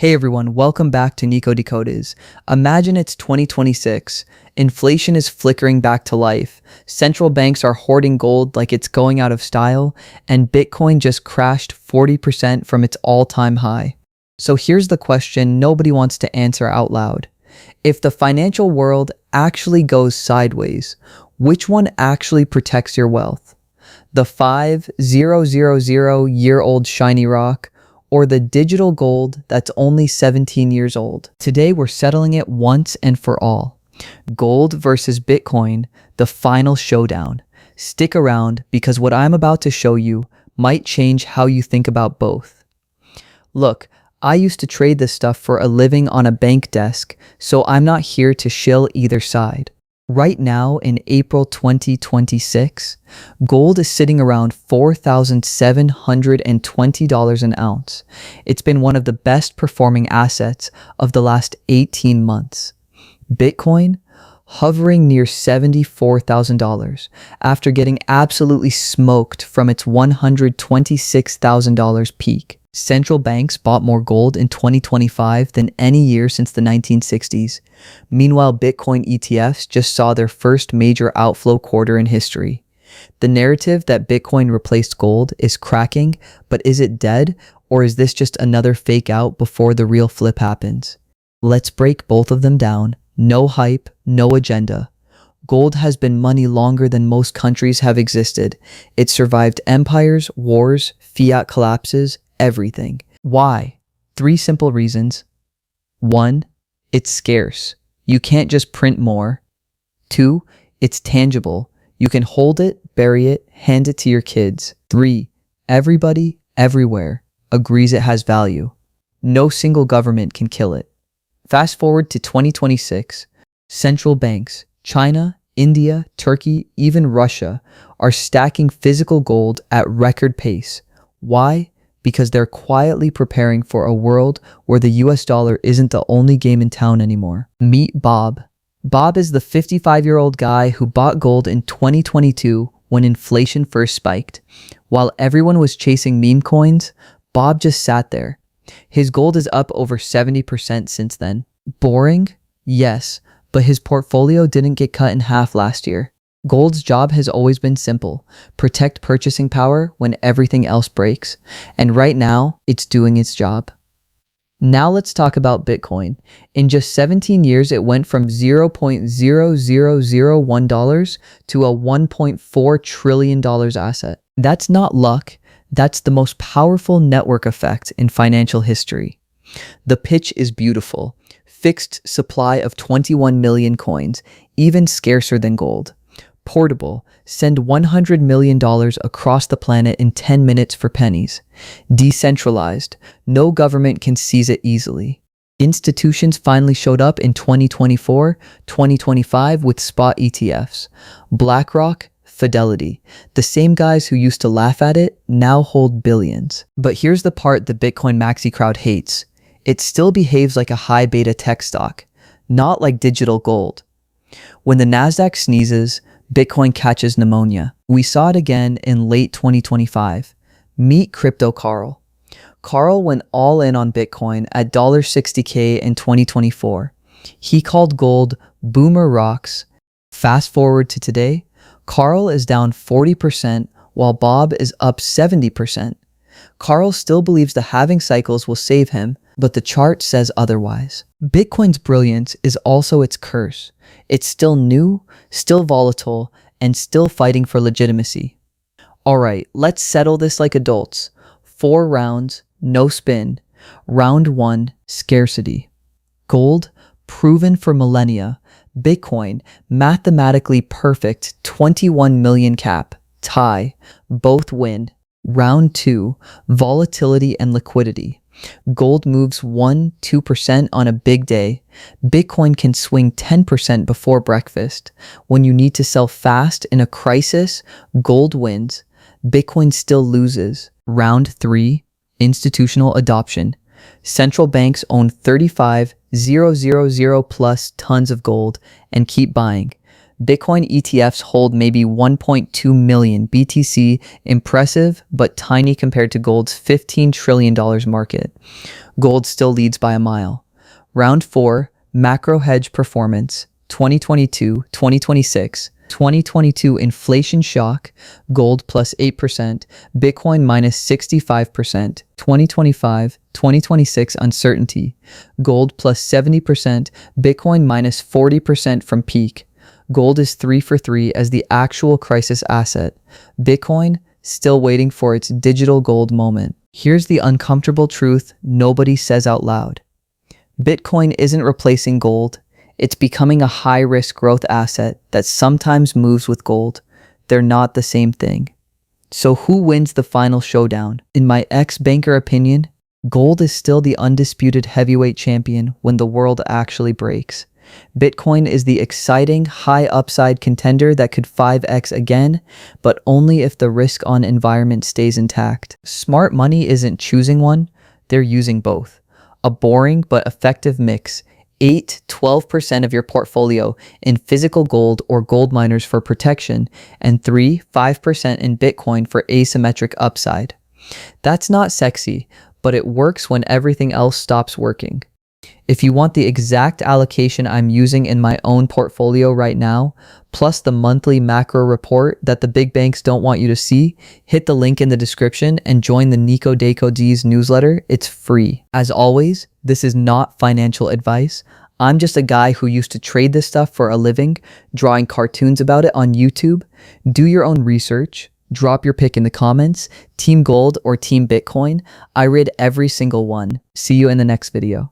Hey everyone, welcome back to Nico Decoded. Imagine it's 2026. Inflation is flickering back to life. Central banks are hoarding gold like it's going out of style, and Bitcoin just crashed 40% from its all-time high. So here's the question nobody wants to answer out loud. If the financial world actually goes sideways, which one actually protects your wealth? The 5000-year-old shiny rock, or the digital gold that's only 17 years old? Today we're settling it once and for all. Gold versus Bitcoin, the final showdown. Stick around because what I'm about to show you might change how you think about both. Look, I used to trade this stuff for a living on a bank desk, so I'm not here to shill either side. Right now, in April 2026, gold is sitting around $4,720 an ounce. It's been one of the best performing assets of the last 18 months. Bitcoin, hovering near $74,000 after getting absolutely smoked from its $126,000 peak. Central banks bought more gold in 2025 than any year since the 1960s. Meanwhile, Bitcoin ETFs just saw their first major outflow quarter in history. The narrative that Bitcoin replaced gold is cracking, but is it dead, or is this just another fake out before the real flip happens? Let's break both of them down. No hype, no agenda. Gold has been money longer than most countries have existed. It survived empires, wars, fiat collapses, everything. Why? 3 simple reasons. 1, it's scarce. You can't just print more. 2, it's tangible. You can hold it, bury it, hand it to your kids. 3, everybody, everywhere, agrees it has value. No single government can kill it. Fast forward to 2026, central banks, China, India, Turkey, even Russia, are stacking physical gold at record pace. Why? Because they're quietly preparing for a world where the US dollar isn't the only game in town anymore. Meet Bob. Bob is the 55-year-old guy who bought gold in 2022 when inflation first spiked. While everyone was chasing meme coins, Bob just sat there. His gold is up over 70% since then. Boring? Yes, but his portfolio didn't get cut in half last year. Gold's job has always been simple: protect purchasing power when everything else breaks. And right now, it's doing its job. Now let's talk about Bitcoin. In just 17 years, it went from $0.0001 to a $1.4 trillion asset. That's not luck. That's the most powerful network effect in financial history. The pitch is beautiful. Fixed supply of 21 million coins, even scarcer than gold. Portable, send $100 million across the planet in 10 minutes for pennies. Decentralized, no government can seize it easily. Institutions finally showed up in 2024, 2025 with spot ETFs. BlackRock, Fidelity, the same guys who used to laugh at it now hold billions. But here's the part the Bitcoin maxi crowd hates. It still behaves like a high beta tech stock, not like digital gold. When the Nasdaq sneezes, Bitcoin catches pneumonia. We saw it again in late 2025. Meet Crypto Carl. Carl went all in on Bitcoin at $60K in 2024. He called gold boomer rocks. Fast forward to today, Carl is down 40% while Bob is up 70%. Carl still believes the halving cycles will save him, but the chart says otherwise. Bitcoin's brilliance is also its curse. It's still new, still volatile, and still fighting for legitimacy. Alright, let's settle this like adults. 4 rounds, no spin. Round 1, scarcity. Gold, proven for millennia. Bitcoin, mathematically perfect, 21 million cap. Tie, both win. Round 2, volatility and liquidity. Gold moves 1-2% on a big day. Bitcoin can swing 10% before breakfast. When you need to sell fast in a crisis, gold wins. Bitcoin still loses. Round 3, institutional adoption. Central banks own 35,000 plus tons of gold and keep buying. Bitcoin ETFs hold maybe 1.2 million BTC, impressive but tiny compared to gold's $15 trillion market. Gold still leads by a mile. Round 4, Macro Hedge Performance, 2022-2026. 2022 inflation shock, gold plus 8%, Bitcoin minus 65%, 2025-2026 uncertainty, gold plus 70%, Bitcoin minus 40% from peak. Gold is 3 for 3 as the actual crisis asset. Bitcoin still waiting for its digital gold moment. Here's the uncomfortable truth nobody says out loud. Bitcoin isn't replacing gold. It's becoming a high-risk growth asset that sometimes moves with gold. They're not the same thing. So who wins the final showdown? In my ex-banker opinion, gold is still the undisputed heavyweight champion when the world actually breaks. Bitcoin is the exciting, high-upside contender that could 5x again, but only if the risk-on environment stays intact. Smart money isn't choosing one, they're using both. A boring but effective mix. 8-12% of your portfolio in physical gold or gold miners for protection, and 3-5% in Bitcoin for asymmetric upside. That's not sexy, but it works when everything else stops working. If you want the exact allocation I'm using in my own portfolio right now, plus the monthly macro report that the big banks don't want you to see, hit the link in the description and join the Nico Deco D's newsletter. It's free. As always, this is not financial advice. I'm just a guy who used to trade this stuff for a living, drawing cartoons about it on YouTube. Do your own research. Drop your pick in the comments. Team Gold or Team Bitcoin? I read every single one. See you in the next video.